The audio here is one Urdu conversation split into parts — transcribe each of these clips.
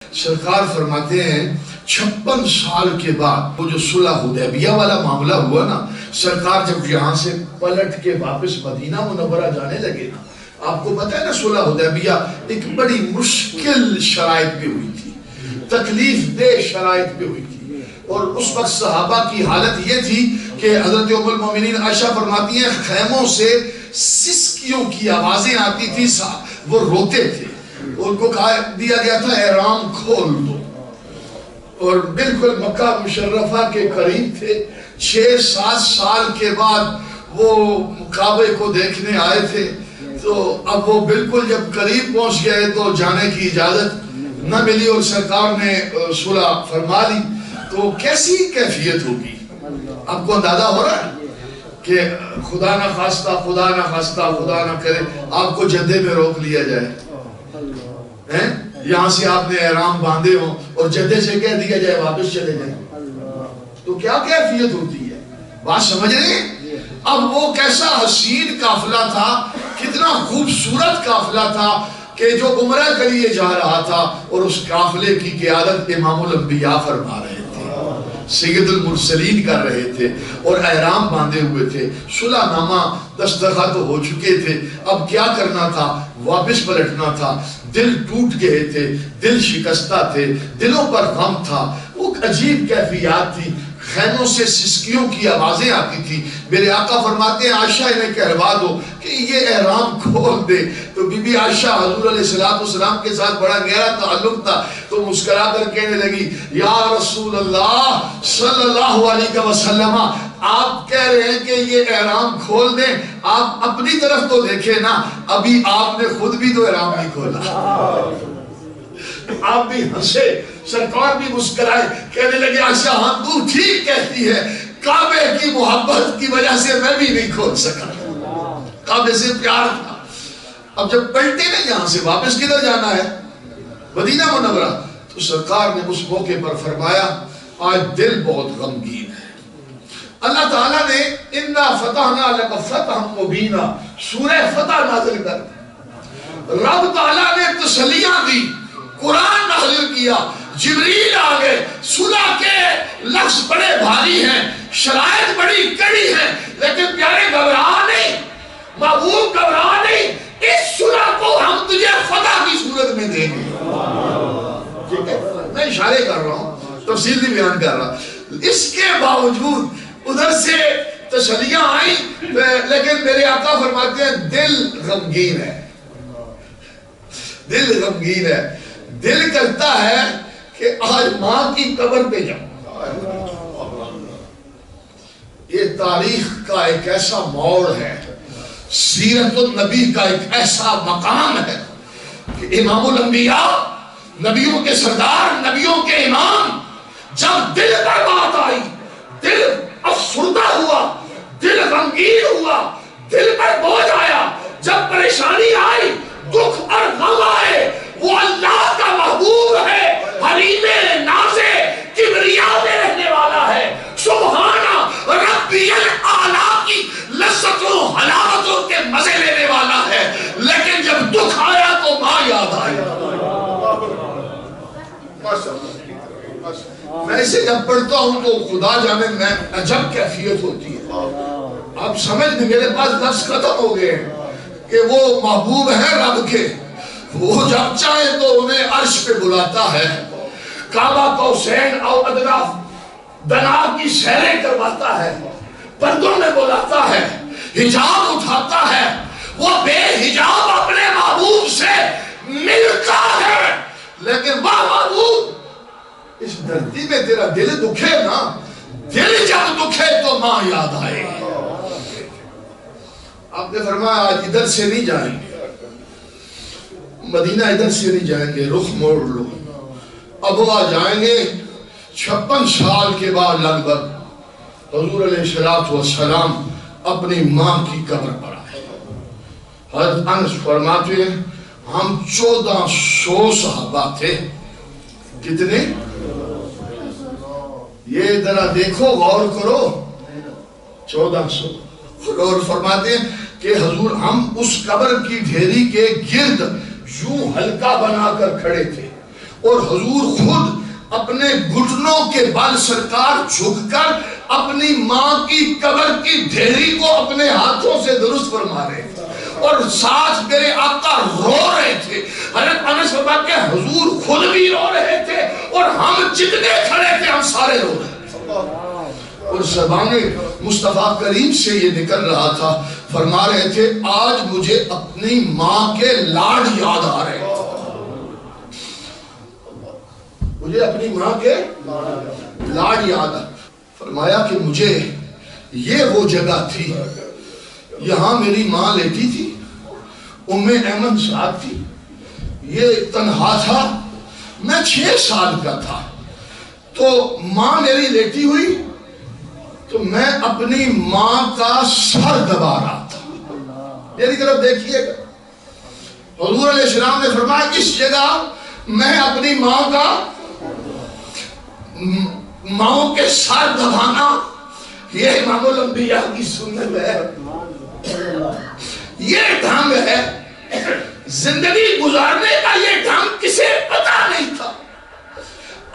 سرکار فرماتے ہیں 56 سال کے بعد وہ جو صلح حدیبیہ والا معاملہ ہوا نا، سرکار جب یہاں سے پلٹ کے واپس مدینہ منورہ جانے لگے نا، آپ کو پتہ ہے نا صلح حدیبیہ ایک بڑی مشکل شرائط پہ ہوئی تھی، تکلیف دہ شرائط پہ ہوئی تھی، اور اس وقت صحابہ کی حالت یہ تھی کہ حضرت ام المومنین عائشہ فرماتی ہیں خیموں سے سسکیوں کی آوازیں آتی تھی، وہ روتے تھے، ان کو کہا دیا گیا تھا احرام کھول دو، اور بالکل مکہ مشرفہ کے قریب تھے، 6-7 سال کے بعد وہ کعبے کو دیکھنے آئے تھے، تو اب وہ بالکل جب قریب پہنچ گئے تو جانے کی اجازت نہ ملی اور سرکار نے صلح فرما لی، تو کیسی کیفیت ہوگی؟ آپ کو اندازہ ہو رہا ہے کہ خدا نہ خواستہ خدا نہ کرے آپ کو جدے میں روک لیا جائے، یہاں سے آپ نے احرام باندھے ہوں اور جدے سے کہہ دیا جائے واپس چلے جائیں، تو کیا کیفیت ہوتی ہے؟ بات سمجھ رہے ہیں؟ اب وہ کیسا حسین قافلہ تھا، کتنا خوبصورت قافلہ تھا کہ جو عمرہ کے لیے جا رہا تھا، اور اس قافلے کی قیادت امام الانبیاء فرما رہے تھے، سید المرسلین کر رہے تھے، اور احرام باندھے ہوئے تھے، صلح نامہ دستخط ہو چکے تھے، اب کیا کرنا تھا؟ واپس پلٹنا تھا، دل ٹوٹ گئے تھے، دل شکستہ تھے، دلوں پر غم تھا، وہ عجیب کیفیات تھی، خیموں سے سسکیوں کی آوازیں آتی تھی، میرے آقا فرماتے ہیں عائشہ انہیں کہلوا دو کہ یہ احرام کھول دے، تو بی بی عائشہ حضور علیہ السلام کے ساتھ بڑا گہرا تعلق تھا، تو مسکرا کر کہنے لگی یا رسول اللہ صلی اللہ علیہ وسلم، آپ کہہ رہے ہیں کہ یہ احرام کھول دیں، آپ اپنی طرف تو دیکھیں نا، ابھی آپ نے خود بھی تو احرام نہیں کھولا، آپ بھی ہنسے، سرکار بھی مسکرائے، کہنے لگے عائشہ ہاں تو ٹھیک کہتی ہے، کعبے کی محبت کی وجہ سے میں بھی نہیں کھول سکا، کعبے سے پیار تھا۔ اب جب پلٹے نا یہاں سے واپس کدھر جانا ہے؟ مدینہ منورہ، تو سرکار نے اس موقع پر فرمایا آج دل بہت غمگین ہے، اللہ تعالیٰ نے اِنَّا فَتَحْنَا لَكَ فَتْحًا مُبِينًا سورہ فتح نازل کر، رب تعالیٰ نے تسلیاں دی، قرآن نازل کیا، جبریل آگئے، صلح کے لفظ بڑے بھاری ہیں، شرائط بڑی کڑی ہیں، لیکن پیارے گھبرا نہیں، محبوب گھبرا نہیں، اس صلح کو ہم تجھے فتح کی صورت میں دیں گے، میں اشارے کر رہا ہوں، تفصیل نہیں بیان کر رہا، اس کے باوجود ادھر سے تسلیاں آئیں، لیکن میرے آقا فرماتے ہیں دل غمگین ہے، دل غمگین ہے، دل کرتا ہے کہ آج ماں کی قبر پہ جاؤں۔ یہ تاریخ کا ایک ایسا موڑ ہے، سیرت النبی کا ایک ایسا مقام ہے کہ امام الانبیاء، نبیوں کے سردار، نبیوں کے امام، جب دل پر بات آئی، دل افسردہ ہوا، دل غمگین ہوا، دل پر بوجھ آیا، جب پریشانی آئی، دکھ اور غم آئے، وہ اللہ کا محبوب ہے، حریم نازے کبریا میں رہنے والا ہے، سبحانہ ربی الاعلیٰ کی لذتوں حلاوتوں کے مزے لینے والا ہے، لیکن جب دکھ آیا تو ماں یاد آئی۔ میں اسے جب پڑھتا ہوں تو خدا جانے میں عجب کیفیت ہوتی ہے، آپ سمجھ نہیں، میرے پاس لفظ ختم ہو گئے ہیں کہ وہ محبوب ہے رب کے، وہ جب چاہے تو انہیں عرش پہ بلاتا ہے، کعبہ قوسین او ادنیٰ دنا کی سیریں کرواتا ہے، پردوں میں بلاتا ہے، حجاب اٹھاتا ہے، وہ بے حجاب اپنے محبوب سے ملتا ہے، لیکن وہ محبوب اس دھرتی میں تیرا دل دکھے نا، دل جب دکھے تو ماں یاد آئے۔ آپ نے فرمایا آج ادھر سے نہیں جائیں گے، مدینہ ادھر سے نہیں جائیں گے، رخ موڑ لو، اب وہ جائیں گے 56 سال کے بعد لگ بھگ حضور علیہ السلام اپنی ماں کی قبر پر آئے۔ حضرت انس فرماتے ہیں ہم 1400 صحابہ تھے، کتنے؟ یہ ذرا دیکھو غور کرو، 1400، اور فرماتے ہیں کہ حضور ہم اس قبر کی ڈھیری کے گرد یوں ہلکا بنا کر کھڑے تھے، اور حضور خود اپنے گھٹنوں کے بل سرکار جھک کر اپنی ماں کی قبر کی ڈھیری کو اپنے ہاتھوں سے درست فرما رہے تھے، اور ساتھ میرے آقا رو رہے تھے۔ حضرت انس فرماتے ہیں حضور خود بھی رو رہے تھے اور ہم جتنے کھڑے تھے ہم سارے رو رہے تھے، اور زبان مصطفیٰ کریم سے یہ نکل رہا تھا، فرما رہے تھے آج مجھے اپنی ماں کے لاڈ یاد آ رہے ہیں، مجھے اپنی ماں کے لاڈ یاد آ۔ فرمایا کہ مجھے یہ وہ جگہ تھی، یہاں میری ماں لیٹی تھی، ام ایمن ساتھ تھی، یہ تنہا تھا، میں 6 سال کا تھا، تو ماں میری لیٹی ہوئی تو میں اپنی ماں کا سر دبا رہا تھا۔ میری طرف دیکھیے گا، حضور علیہ السلام نے فرمایا اس جگہ میں اپنی ماں کا ماں کے سر دبانا یہ امام الانبیاء کی سنت ہے، یہ ڈھنگ ہے زندگی گزارنے کا، یہ ڈھنگ کسے پتا نہیں تھا۔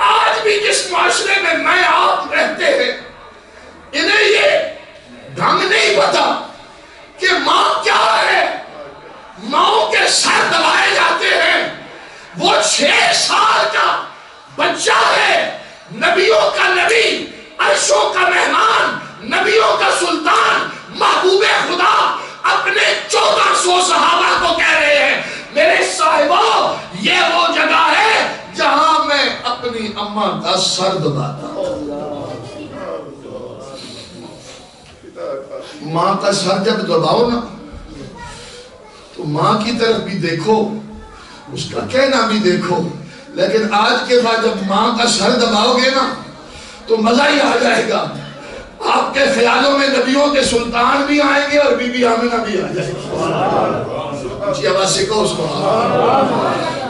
آج بھی جس معاشرے میں آپ رہتے ہیں انہیں یہ ڈھنگ نہیں پتا کہ ماں کیا ہے، ماں کے سر دبائے جاتے ہیں، وہ 6 سال کا بچہ ہے، نبیوں کا نبی، عرشوں کا مہمان، نبیوں کا سلطان، محبوب خدا اپنے 1400 صحابہ کو کہہ رہے ہیں میرے صاحبوں یہ وہ جگہ ہے جہاں میں اپنی اماں کا سر دباتا ہوں۔ ماں کا سر جب دباؤ نا تو ماں کی طرف بھی دیکھو، اس کا کہنا بھی دیکھو، لیکن آج کے بعد جب ماں کا سر دباؤ گے نا تو مزہ ہی آ جائے گا، آپ کے خیالوں میں نبیوں کے سلطان بھی آئیں گے اور بی بی آمنہ بھی آ جائے گی۔ اچھی آواز سے کہو سبحان اللہ۔